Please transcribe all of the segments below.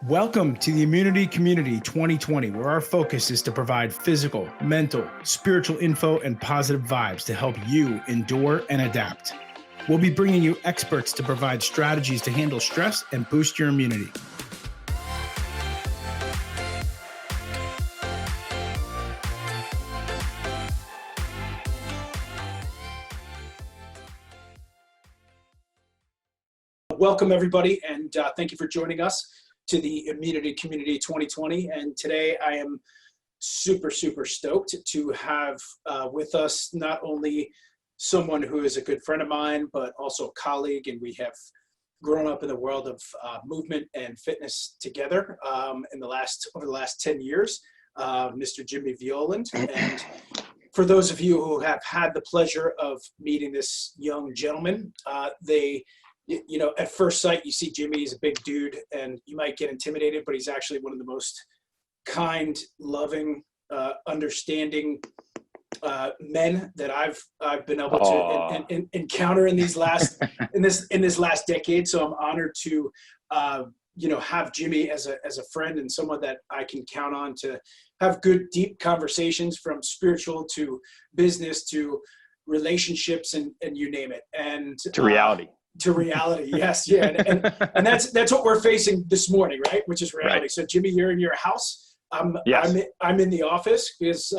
Welcome to the Immunity Community 2020, where our focus is to provide physical, mental, spiritual info and positive vibes to help you endure and adapt. We'll be bringing you experts to provide strategies to handle stress and boost your immunity. Welcome, everybody, and thank you for joining us to the Immunity Community 2020. And today I am super stoked to have with us not only someone who is a good friend of mine, but also a colleague, and we have grown up in the world of movement and fitness together over the last 10 years, Mr. Jimmy Violand. And for those of you who have had the pleasure of meeting this young gentleman, at first sight, you see Jimmy, he's a big dude, and you might get intimidated, but he's actually one of the most kind, loving, understanding men that I've been able to encounter in these last in this last decade. So I'm honored to have Jimmy as a friend and someone that I can count on to have good, deep conversations, from spiritual to business to relationships and you name it, and to reality. To reality, yes, yeah, and that's what we're facing this morning, right? Which is reality. Right. So, Jimmy, you're in your house. Yes. I'm in the office because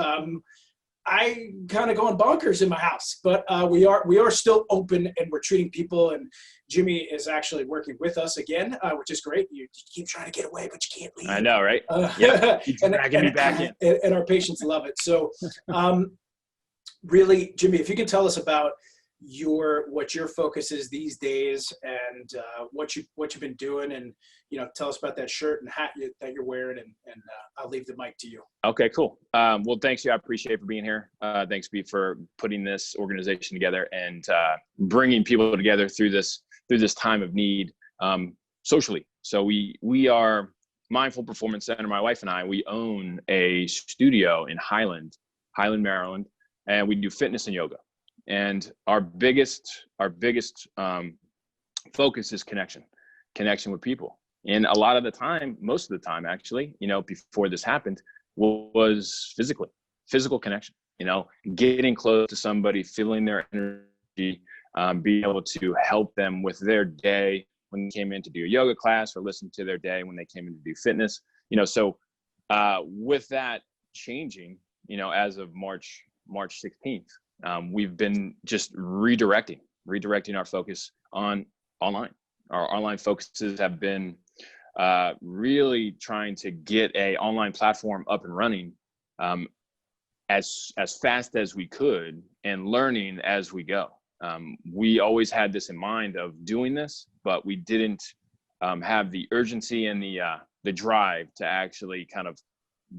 I kind of going bonkers in my house. But we are still open, and we're treating people. And Jimmy is actually working with us again, which is great. You keep trying to get away, but you can't leave. I know, right? Yeah, keep dragging me back in. And our patients love it. So, really, Jimmy, if you can tell us about what your focus is these days, and what you've been doing, and tell us about that shirt and hat that you're wearing, and I'll leave the mic to you. Okay, cool. Well, thanks. I appreciate it for being here. Thanks, B, for putting this organization together and bringing people together through this time of need socially. So we are Mindful Performance Center. My wife and I, we own a studio in Highland, Maryland, and we do fitness and yoga. And our biggest focus is connection with people. And a lot of the time, most of the time, actually, before this happened, was physical connection, getting close to somebody, feeling their energy, being able to help them with their day when they came in to do a yoga class, or listen to their day when they came in to do fitness, so with that changing, as of March 16th, we've been just redirecting our focus on online. Our online focuses have been really trying to get a online platform up and running as fast as we could, and learning as we go. We always had this in mind of doing this, but we didn't have the urgency and the drive to actually kind of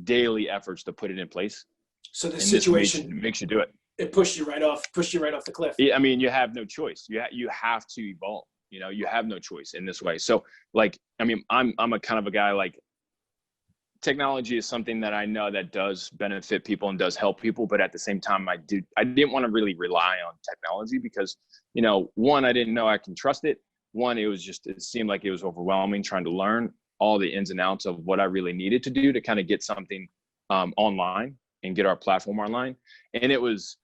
daily efforts to put it in place. So the situation makes you do it. It pushed you right off the cliff. I mean, you have no choice. You have to evolve. You have no choice in this way. So, I'm a kind of a guy, like, technology is something that I know that does benefit people and does help people, but at the same time, I didn't want to really rely on technology because, one, I didn't know I can trust it. One, it seemed like it was overwhelming trying to learn all the ins and outs of what I really needed to do to kind of get something online and get our platform online. And it was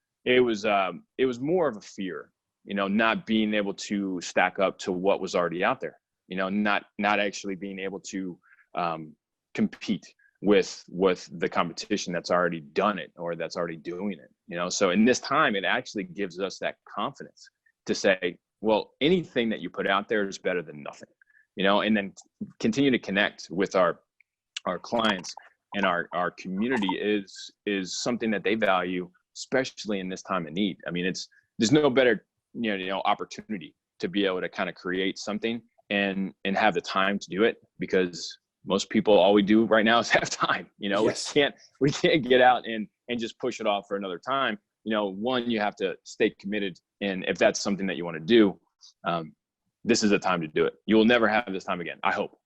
more of a fear, not being able to stack up to what was already out there, not actually being able to compete with the competition that's already done it or that's already doing it, so in this time, it actually gives us that confidence to say, well, anything that you put out there is better than nothing, and then continue to connect with our clients, and our community is something that they value, especially in this time of need. I mean, there's no better, opportunity to be able to kind of create something and have the time to do it, because most people, all we do right now is have time. Yes. We can't get out and just push it off for another time. One, you have to stay committed, and if that's something that you want to do, this is the time to do it. You will never have this time again, I hope.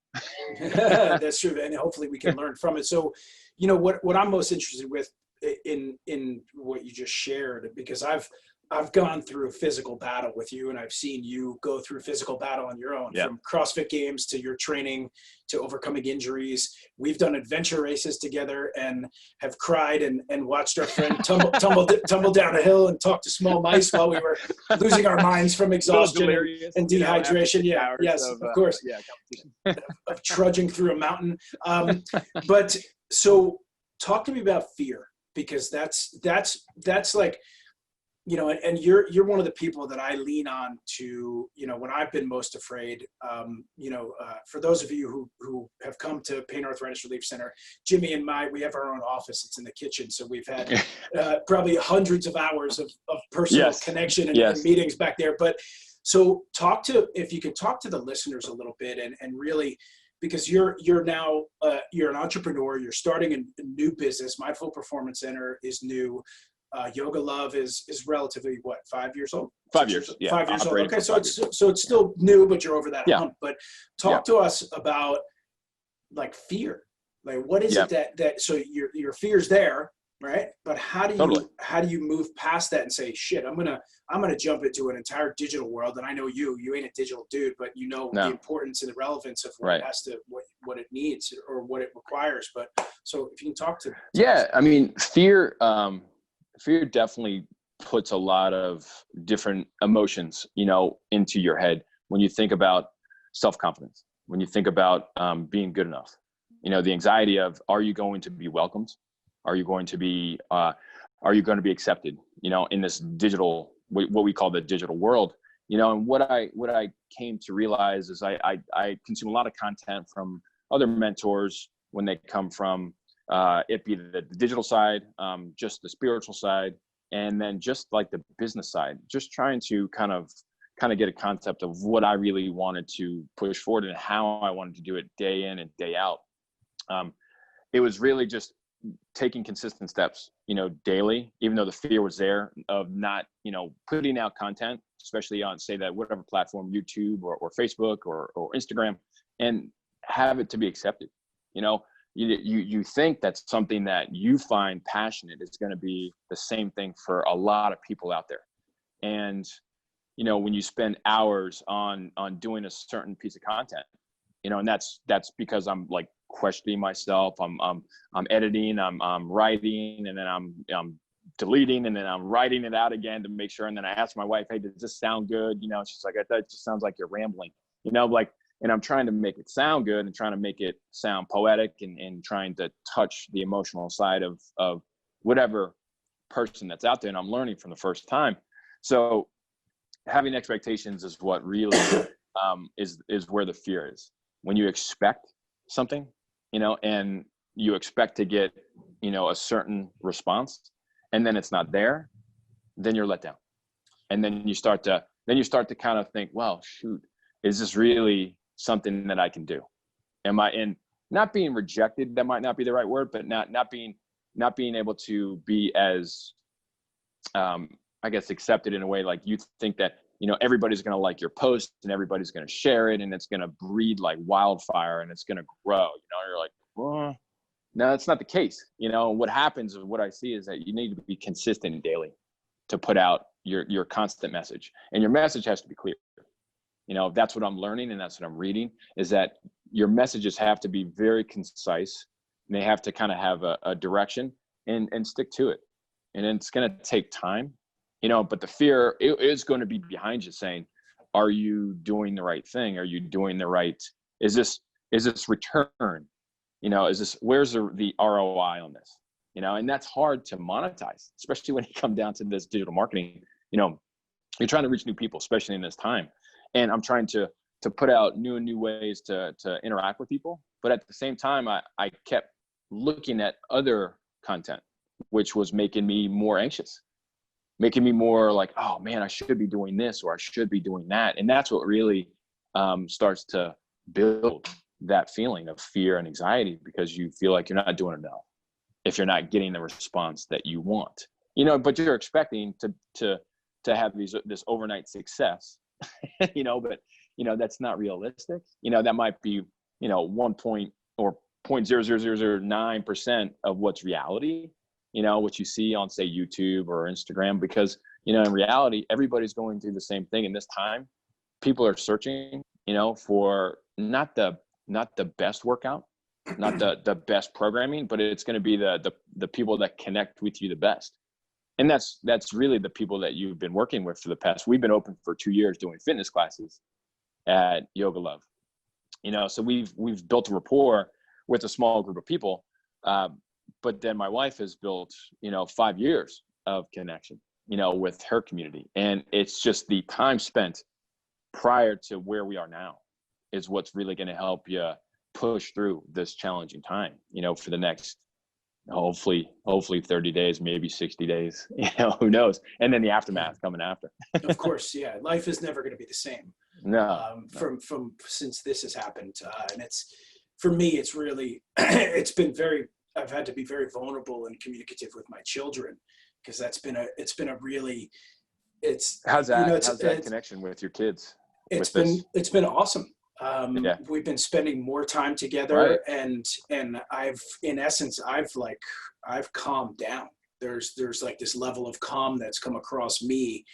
That's true, and hopefully we can learn from it. So, what I'm most interested with in what you just shared, because I've I've gone through a physical battle with you, and I've seen you go through physical battle on your own, Yeah. from CrossFit games to your training to overcoming injuries. We've done adventure races together and have cried and watched our friend tumble down a hill and talk to small mice while we were losing our minds from exhaustion and dehydration. Yes, of course. Of trudging through a mountain. But so talk to me about fear, because that's like, you know, and you're one of the people that I lean on to, you know, when I've been most afraid. For those of you who have come to Pain Arthritis Relief Center, Jimmy and we have our own office. It's in the kitchen. So we've had probably hundreds of hours of personal connection and meetings back there. But so if you can talk to the listeners a little bit and really, because you're now, you're an entrepreneur, you're starting a new business. Mindful Performance Center is new. Yoga Love is relatively 5 years old? 5 years. Yeah. 5 years old. Okay. So it's still new, but you're over that hump. But talk to us about like fear. Like, what is it that, so your fear's there, right? But how do you move past that and say, shit, I'm going to jump into an entire digital world. And I know you ain't a digital dude, but you know the importance and the relevance of what it has to, what it needs or what it requires. But so if you can talk to us. I mean, fear definitely puts a lot of different emotions, you know, into your head when you think about self-confidence, when you think about being good enough. You know, the anxiety of, are you going to be welcomed? Are you going to be accepted, you know, in this digital, what we call the digital world, you know? And what I came to realize is I consume a lot of content from other mentors when they come from it be the digital side, just the spiritual side, and then just like the business side, just trying to kind of get a concept of what I really wanted to push forward and how I wanted to do it day in and day out. It was really just taking consistent steps, you know, daily, even though the fear was there of not, you know, putting out content, especially on, say, that whatever platform, YouTube or Facebook or Instagram, and have it to be accepted. You know, you think that's something that you find passionate is going to be the same thing for a lot of people out there. And, you know, when you spend hours on doing a certain piece of content, you know, and that's because I'm like questioning myself. I'm editing, I'm writing, and then I'm deleting, and then I'm writing it out again to make sure. And then I ask my wife, hey, does this sound good? You know, she's like, that just sounds like you're rambling, you know, like, and I'm trying to make it sound good and trying to make it sound poetic and trying to touch the emotional side of whatever person that's out there. And I'm learning from the first time. So having expectations is what really is where the fear is. When you expect something, you know, and you expect to get, you know, a certain response, and then it's not there, then you're let down. And then you start to kind of think, well, shoot, is this really something that I can do? Am I in not being rejected? That might not be the right word, but not being able to be as, I guess, accepted in a way. Like you think that, you know, everybody's going to like your post and everybody's going to share it and it's going to breed like wildfire and it's going to grow, you know, you're like, well, no, that's not the case. You know, what happens, what I see is that you need to be consistent daily to put out your constant message, and your message has to be clear. You know, that's what I'm learning, and that's what I'm reading, is that your messages have to be very concise, and they have to kind of have a direction and stick to it. And it's going to take time, you know, but the fear is going to be behind you saying, are you doing the right thing? Are you doing the right, is this return? You know, where's the ROI on this? You know, and that's hard to monetize, especially when you come down to this digital marketing. You know, you're trying to reach new people, especially in this time. And I'm trying to put out new ways to interact with people. But at the same time, I kept looking at other content, which was making me more anxious, making me more like, oh man, I should be doing this or I should be doing that. And that's what really starts to build that feeling of fear and anxiety, because you feel like you're not doing enough if you're not getting the response that you want, you know, but you're expecting to have this overnight success, you know, but, you know, that's not realistic. You know, that might be, you know, 0.00009% of what's reality, you know, what you see on, say, YouTube or Instagram, because, in reality, everybody's going through the same thing in this time. People are searching, for not the best workout, not the best programming, but it's going to be the people that connect with you the best. And that's really the people that you've been working with for the past. We've been open for 2 years doing fitness classes at Yoga Love. So we've built a rapport with a small group of people. But then my wife has built, 5 years of connection, with her community. And it's just the time spent prior to where we are now is what's really going to help you push through this challenging time, for the next, hopefully 30 days, maybe 60 days, who knows? And then the aftermath coming after. Of course. Yeah. Life is never going to be the same. No. From since this has happened. And for me, it's really, I've had to be very vulnerable and communicative with my children, because how's that connection with your kids? It's been awesome. We've been spending more time together, right. and I've calmed down. There's like this level of calm that's come across me.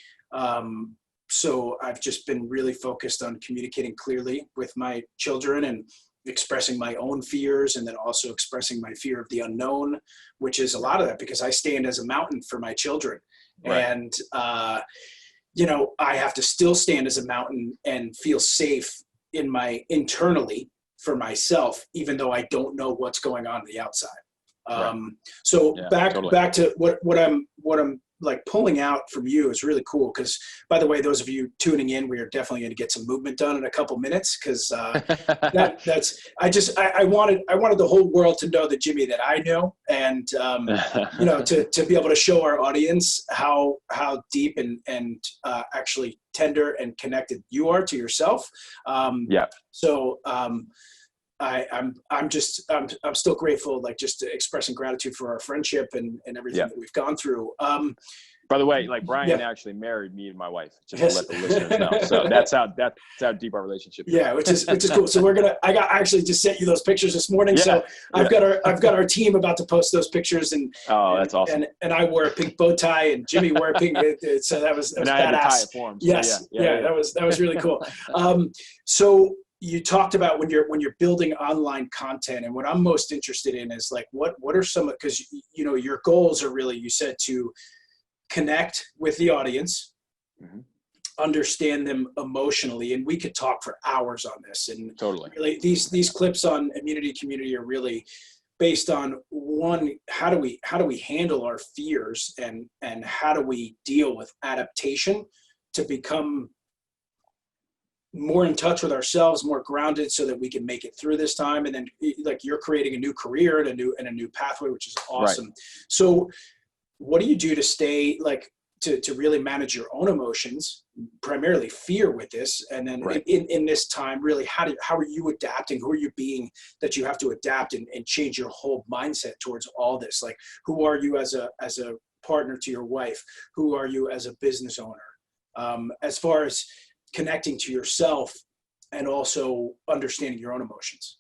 So I've just been really focused on communicating clearly with my children and expressing my own fears, and then also expressing my fear of the unknown, which is a lot of that because I stand as a mountain for my children. Right. And, I have to still stand as a mountain and feel safe internally for myself, even though I don't know what's going on the outside. Back to what I'm like pulling out from you is really cool. Cause by the way, those of you tuning in, we are definitely going to get some movement done in a couple minutes. Cause, I wanted the whole world to know the Jimmy that I know. And, to be able to show our audience how deep and actually tender and connected you are to yourself. So, I'm still grateful, like just expressing gratitude for our friendship and everything that we've gone through. By the way, like Brian actually married me and my wife, just to let the listeners know. So that's how deep our relationship is. Yeah, which is cool. So I actually just sent you those pictures this morning. Yeah. So I've got our team about to post those pictures, and that's awesome. And I wore a pink bow tie, and Jimmy wore a pink. So that was and badass. I had to tie it for him. So yes, that was really cool. So you talked about when you're building online content, and what I'm most interested in is like what are some, because your goals are really, you said, to connect with the audience, understand them emotionally, and we could talk for hours on this. And totally, really, these clips on Immunity Community are really based on how do we handle our fears, and how do we deal with adaptation to become more in touch with ourselves, more grounded, so that we can make it through this time. And then, like, you're creating a new career and a new pathway, which is awesome. Right. So what do you do to stay, like, to really manage your own emotions, primarily fear with this? And then in this time, really, how are you adapting? Who are you being that you have to adapt and change your whole mindset towards all this? Like, who are you as a partner to your wife? Who are you as a business owner? As far as connecting to yourself and also understanding your own emotions.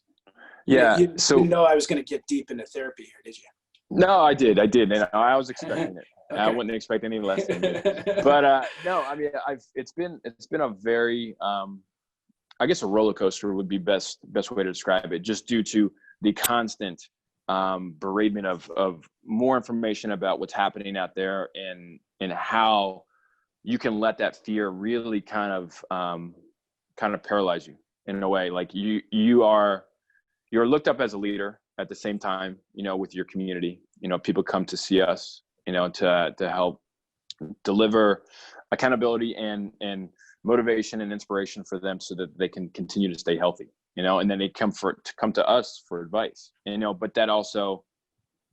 Yeah. You didn't know I was going to get deep into therapy here, did you? No, I did. And I was expecting it. Okay. I wouldn't expect any less than you. But no, I mean, it's been a very, I guess a roller coaster would be best way to describe it, just due to the constant bereavement of more information about what's happening out there, and how you can let that fear really kind of paralyze you in a way. Like you're looked up as a leader at the same time, with your community. People come to see us, to help deliver accountability and motivation and inspiration for them, so that they can continue to stay healthy, and then they come to us for advice, but that also,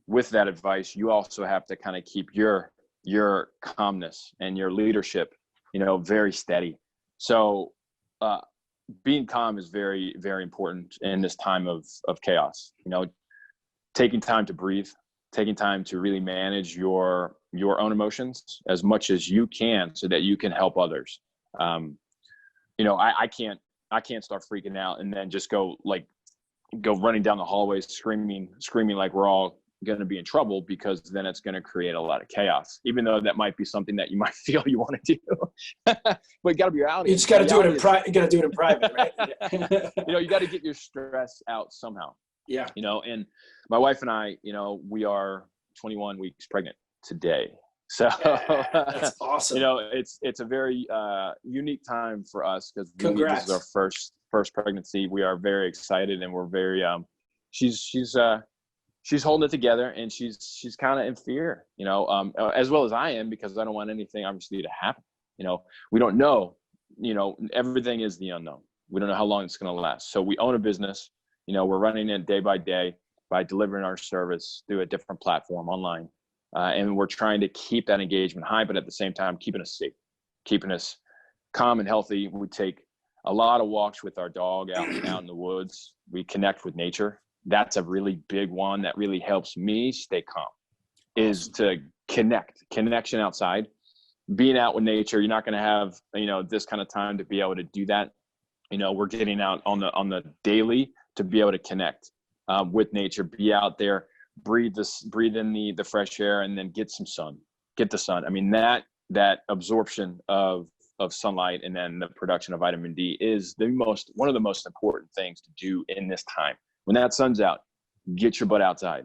with that advice, you also have to kind of keep your calmness and your leadership, very steady. So being calm is very, very important in this time of chaos. Taking time to breathe, taking time to really manage your own emotions as much as you can, so that you can help others. I can't start freaking out and then just go running down the hallways screaming like we're all going to be in trouble, because then it's going to create a lot of chaos, even though that might be something that you might feel you want to do. But you got to be reality. You just got to do it in private. You got to do it in private, right? You got to get your stress out somehow. Yeah. And my wife and I, we are 21 weeks pregnant today. So that's awesome. It's a very unique time for us, because Congrats. This is our first pregnancy. We are very excited, and we're very she's holding it together, and she's kind of in fear, as well as I am, because I don't want anything obviously to happen. We don't know, everything is the unknown. We don't know how long it's going to last. So we own a business, we're running it day by day by delivering our service through a different platform online. And we're trying to keep that engagement high, but at the same time, keeping us safe, keeping us calm and healthy. We take a lot of walks with our dog out in the woods. We connect with nature. That's a really big one that really helps me stay calm, is to connection outside, being out with nature. You're not going to have, this kind of time to be able to do that. We're getting out on the daily to be able to connect with nature, be out there, breathe in the fresh air, and then get the sun. I mean, that absorption of sunlight and then the production of vitamin D is one of the most important things to do in this time. When that sun's out, get your butt outside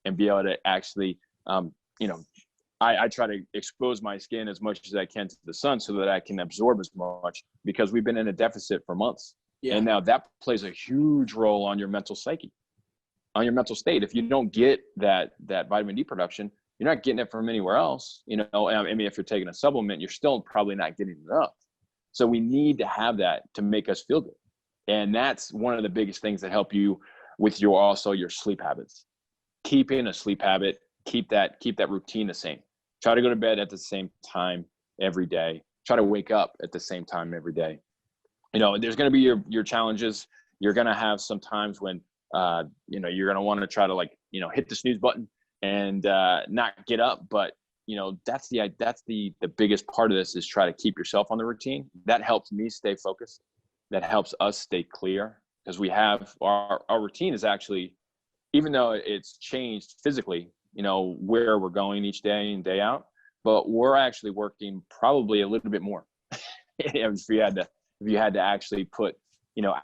and be able to actually, I try to expose my skin as much as I can to the sun so that I can absorb as much, because we've been in a deficit for months. Yeah. And now that plays a huge role on your mental psyche, on your mental state. If you don't get that vitamin D production, you're not getting it from anywhere else. I mean, if you're taking a supplement, you're still probably not getting enough. So we need to have that to make us feel good. And that's one of the biggest things that help you with your sleep habits. Keeping a sleep habit, keep that routine the same. Try to go to bed at the same time every day. Try to wake up at the same time every day. There's going to be your challenges. You're going to have some times when you're going to want to try to hit the snooze button and not get up. But, that's the biggest part of this, is try to keep yourself on the routine. That helps me stay focused. That helps us stay clear, because we have our routine is actually, even though it's changed physically, where we're going each day in, day out, but we're actually working probably a little bit more. If you had to actually put,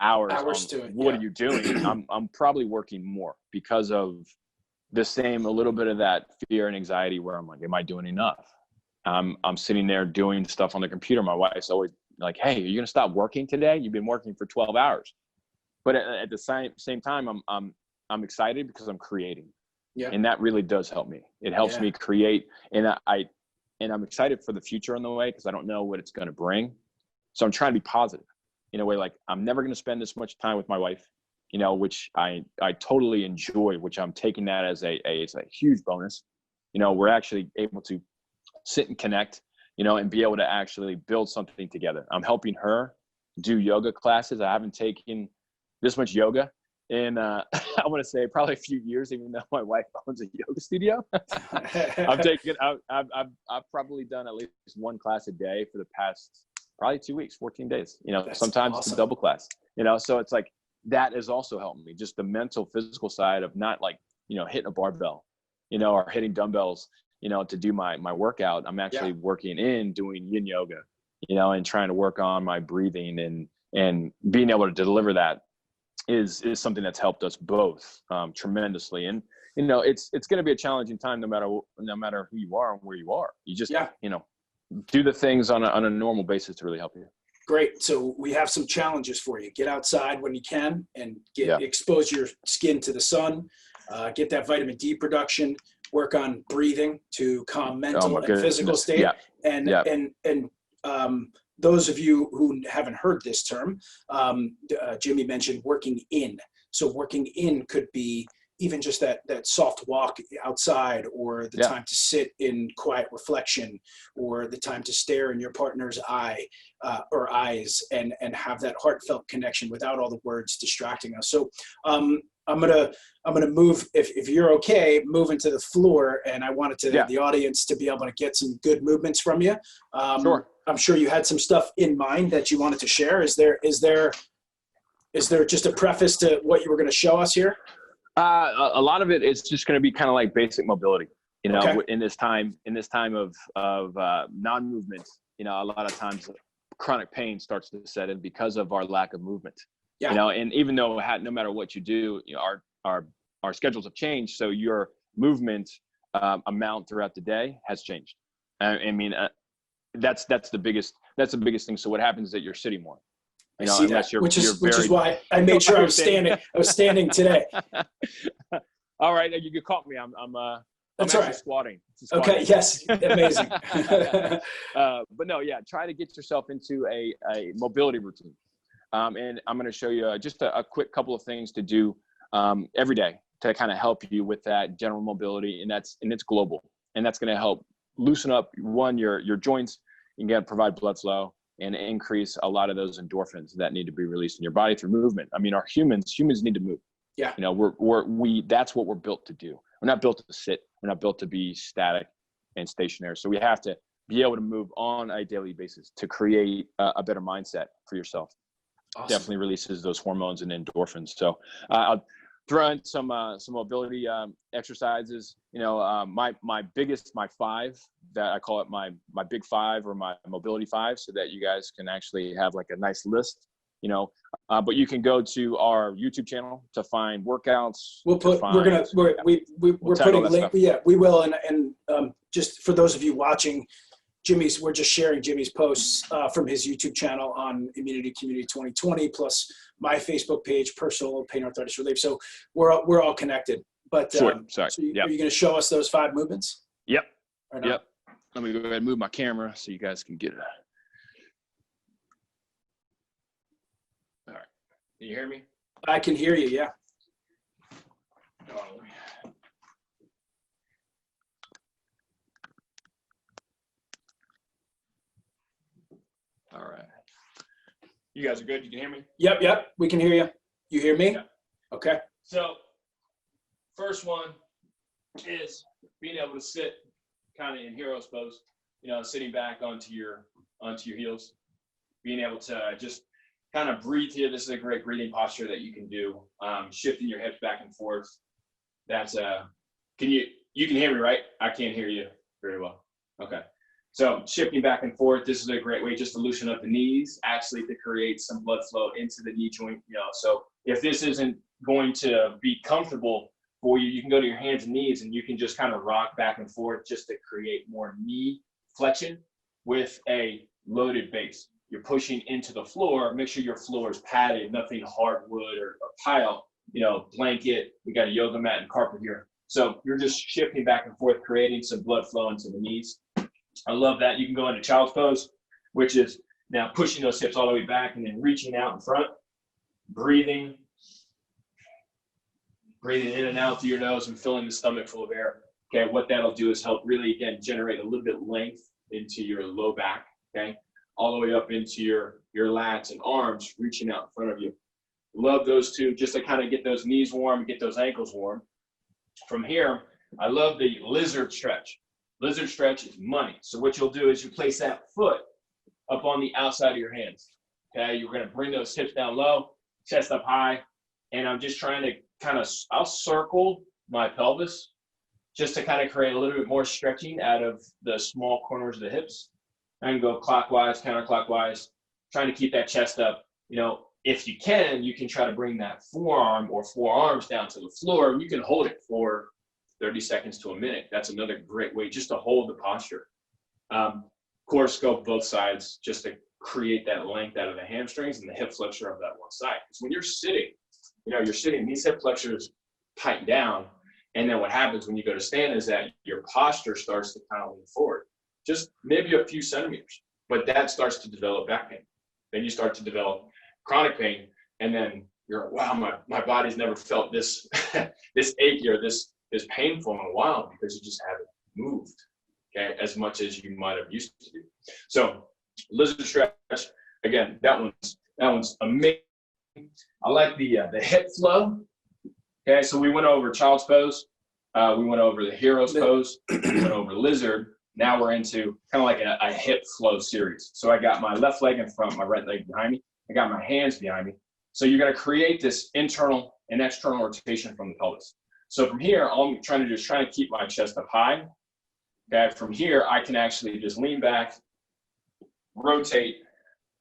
hours to it. What are you doing? I'm probably working more, because of the same, a little bit of that fear and anxiety where I'm like, am I doing enough? I'm sitting there doing stuff on the computer. My wife's always like, hey, are you going to stop working today? You've been working for 12 hours. But at the same time, I'm excited because I'm creating. Yeah. And that really does help me. It helps me create. And I'm excited for the future on the way, because I don't know what it's going to bring. So I'm trying to be positive in a way, like I'm never going to spend this much time with my wife, which I totally enjoy, which I'm taking that as a huge bonus. We're actually able to sit and connect, and be able to actually build something together. I'm helping her do yoga classes. I haven't taken this much yoga in, I want to say probably a few years, even though my wife owns a yoga studio. I've probably done at least one class a day for the past probably 2 weeks, 14 days, That's sometimes awesome. It's a double class, so it's like, that has also helped me, just the mental, physical side of not hitting a barbell, or hitting dumbbells, to do my workout. I'm actually working doing yin yoga, and trying to work on my breathing and being able to deliver that is something that's helped us both tremendously. And, it's going to be a challenging time no matter who you are and where you are. You just, do the things on a normal basis to really help you. Great. So we have some challenges for you. Get outside when you can and expose your skin to the sun, get that vitamin D production, work on breathing to calm mental and physical state. Yeah. And those of you who haven't heard this term, Jimmy mentioned working in. So working in could be even just that soft walk outside, or the time to sit in quiet reflection, or the time to stare in your partner's eye or eyes and have that heartfelt connection without all the words distracting us. So I'm gonna move, if you're okay, move into the floor, and I wanted the audience to be able to get some good movements from you. Sure. I'm sure you had some stuff in mind that you wanted to share. Is there just a preface to what you were going to show us here? A lot of it is just going to be kind of like basic mobility, you know, Okay. in this time of non-movement, you know, a lot of times chronic pain starts to set in because of our lack of movement, Yeah. you know, and even though no matter what you do, you know, our schedules have changed. So your movement amount throughout the day has changed. I mean, that's the biggest thing. So what happens is that you're sitting more. I see that, which is why I made sure I was standing today. All right, you caught me. I'm That's actually all right. squatting. Okay. Yes. Amazing. But no, yeah, try to get yourself into a mobility routine. And I'm going to show you just a quick couple of things to do every day to kind of help you with that general mobility, and it's global, and that's going to help loosen up your joints and provide blood flow and increase a lot of those endorphins that need to be released in your body through movement. I mean, humans need to move. Yeah. You know, that's what we're built to do. We're not built to sit. We're not built to be static and stationary. So we have to be able to move on a daily basis to create a better mindset for yourself. Awesome. Definitely releases those hormones and endorphins. So I'll throw in some mobility exercises. You know, my five, that I call it my big five or my mobility five, so that you guys can actually have like a nice list. You know, but you can go to our YouTube channel to find workouts. We're putting link. Yeah, we will. And just for those of you watching, we're just sharing Jimmy's posts from his YouTube channel on Immunity Community 2020, plus my Facebook page, Personal Pain Arthritis Relief. So we're all connected. But Sorry. so are you going to show us those 5 movements? Yep. Right. Yep. Let me go ahead and move my camera so you guys can get it. All right. Can you hear me? I can hear you. Yeah. All right. You guys are good? You can hear me? Yep. We can hear you. You hear me? Yeah. Okay. So first one is being able to sit kind of in hero's pose, you know, sitting back onto your heels, being able to just kind of breathe here. This is a great breathing posture that you can do. Shifting your hips back and forth. That's you can hear me, right? I can't hear you very well. Okay. So shifting back and forth, this is a great way just to loosen up the knees, actually to create some blood flow into the knee joint. You know, so if this isn't going to be comfortable for you, you can go to your hands and knees and you can just kind of rock back and forth just to create more knee flexion with a loaded base. You're pushing into the floor. Make sure your floor is padded, nothing hardwood or tile, you know, blanket. We got a yoga mat and carpet here. So you're just shifting back and forth, creating some blood flow into the knees. I love that. You can go into child's pose, which is now pushing those hips all the way back and then reaching out in front, breathing in and out through your nose and filling the stomach full of air. Okay, what that'll do is help really, again, generate a little bit of length into your low back, okay, all the way up into your lats and arms, reaching out in front of you. Love those two, just to kind of get those knees warm, get those ankles warm. From here, I love the lizard stretch. Lizard stretch is money. So what you'll do is you place that foot up on the outside of your hands. Okay, you're going to bring those hips down low, chest up high, and I'm just trying to I'll circle my pelvis just to kind of create a little bit more stretching out of the small corners of the hips. I can go clockwise, counterclockwise, trying to keep that chest up. You know, if you can try to bring that forearm or forearms down to the floor. You can hold it for 30 seconds to a minute. That's another great way just to hold the posture. Of course, go both sides just to create that length out of the hamstrings and the hip flexor of that one side. Because when you're sitting, these hip flexors tighten down. And then what happens when you go to stand is that your posture starts to kind of lean forward, just maybe a few centimeters, but that starts to develop back pain. Then you start to develop chronic pain. And then you're like, wow, my body's never felt this, this achy or this is painful in a while because you just haven't moved, okay, as much as you might have used to do. So lizard stretch, again, that one's amazing. I like the hip flow. Okay, so we went over child's pose, we went over the hero's pose, we went over lizard. Now we're into kind of like a hip flow series. So I got my left leg in front, my right leg behind me. I got my hands behind me. So you're going to create this internal an external rotation from the pelvis. So from here, all I'm trying to do is trying to keep my chest up high. Okay, from here, I can actually just lean back, rotate,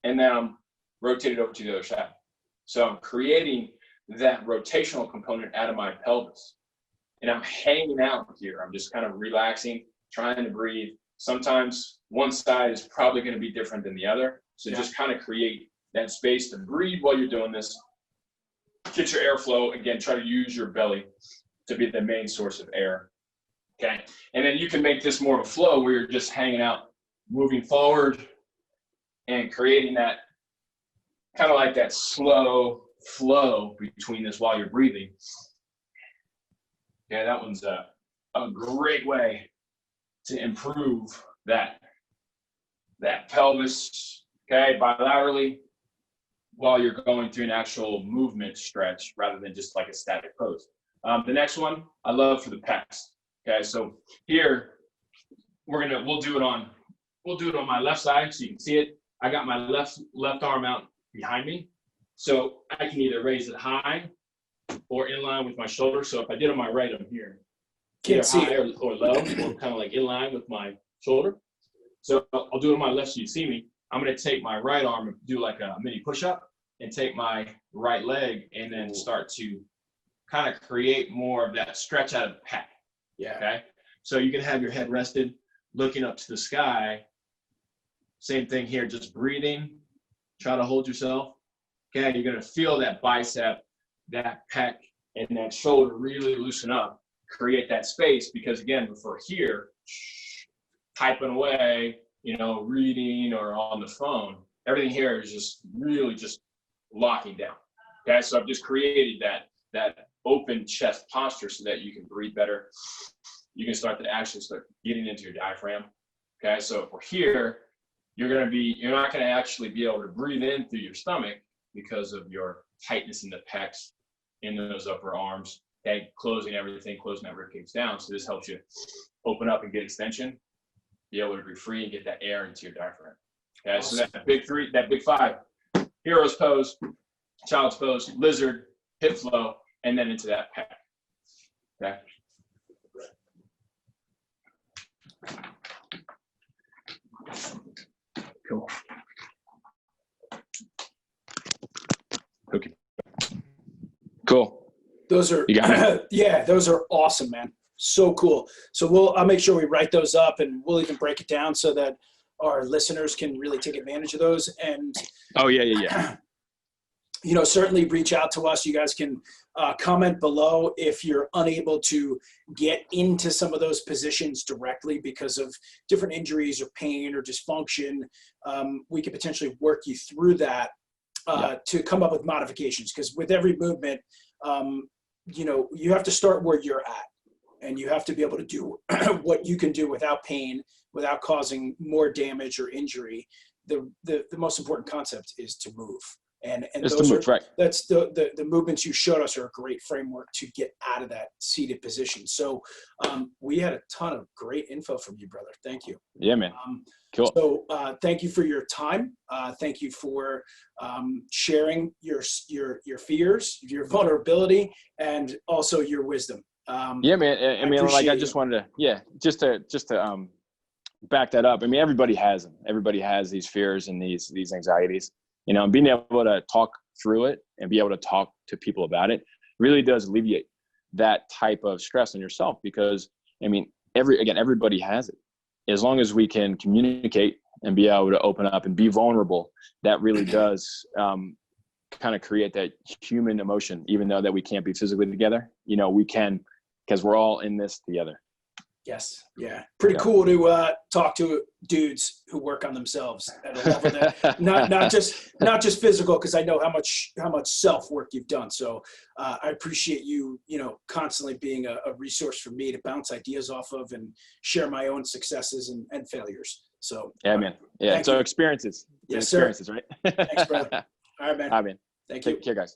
and then I'm rotated over to the other side. So I'm creating that rotational component out of my pelvis. And I'm hanging out here. I'm just kind of relaxing, trying to breathe. Sometimes one side is probably going to be different than the other. So just kind of create that space to breathe while you're doing this. Get your airflow. Again, try to use your belly to be the main source of air. Okay. And then you can make this more of a flow where you're just hanging out, moving forward, and creating that kind of like that slow flow between this while you're breathing. Yeah, that one's a great way to improve that pelvis, okay, bilaterally while you're going through an actual movement stretch rather than just like a static pose. The next one I love for the pecs. Okay, so here we'll do it on my left side so you can see it. I got my left arm out behind me, so I can either raise it high or in line with my shoulder. So if I did on my right, I'm here. Can't see high or low, or kind of like in line with my shoulder. So I'll do it on my left so you see me. I'm going to take my right arm and do like a mini push-up and take my right leg and then start to kind of create more of that stretch out of the pec. Yeah. Okay. So you can have your head rested, looking up to the sky. Same thing here, just breathing. Try to hold yourself. Okay. You're going to feel that bicep, that pec, and that shoulder really loosen up. Create that space because again, if we're here, typing away, reading or on the phone, everything here is just really just locking down. Okay, so I've just created that open chest posture so that you can breathe better. You can start getting into your diaphragm. Okay, so if we're here, you're not going to actually be able to breathe in through your stomach because of your tightness in the pecs, in those upper arms. Okay, closing that ribcage down. So this helps you open up and get extension, be able to be free and get that air into your diaphragm. Okay, awesome. So that big five, hero's pose, child's pose, lizard, hip flow, and then into that pec. Okay. Cool. Okay. Cool. Those are, yeah, those are awesome, man. So cool. So I'll make sure we write those up and we'll even break it down so that our listeners can really take advantage of those. And certainly reach out to us. You guys can comment below if you're unable to get into some of those positions directly because of different injuries or pain or dysfunction. We could potentially work you through that to come up with modifications, because with every movement, you have to start where you're at, and you have to be able to do what you can do without pain, without causing more damage or injury. The most important concept is to move. And those that's the movements you showed us are a great framework to get out of that seated position. So we had a ton of great info from you, brother. Thank you. Yeah, man. Cool. So thank you for your time. Thank you for sharing your fears, your vulnerability, and also your wisdom. Yeah, man. I mean, I just wanted to, just to back that up. I mean, everybody has them. Everybody has these fears and these anxieties. And being able to talk through it and be able to talk to people about it really does alleviate that type of stress on yourself, because I mean, everybody has it. As long as we can communicate and be able to open up and be vulnerable, that really does kind of create that human emotion, even though that we can't be physically together. We can, because we're all in this together. Yes. Yeah. Pretty cool to talk to dudes who work on themselves at a level that not just physical, because I know how much self-work you've done. So I appreciate you, constantly being a resource for me to bounce ideas off of and share my own successes and failures. So yeah, man. Yeah. So experiences. Yes, experiences, sir. Right? Thanks, brother. All right, man. All right, man. Thank you. Take care, guys.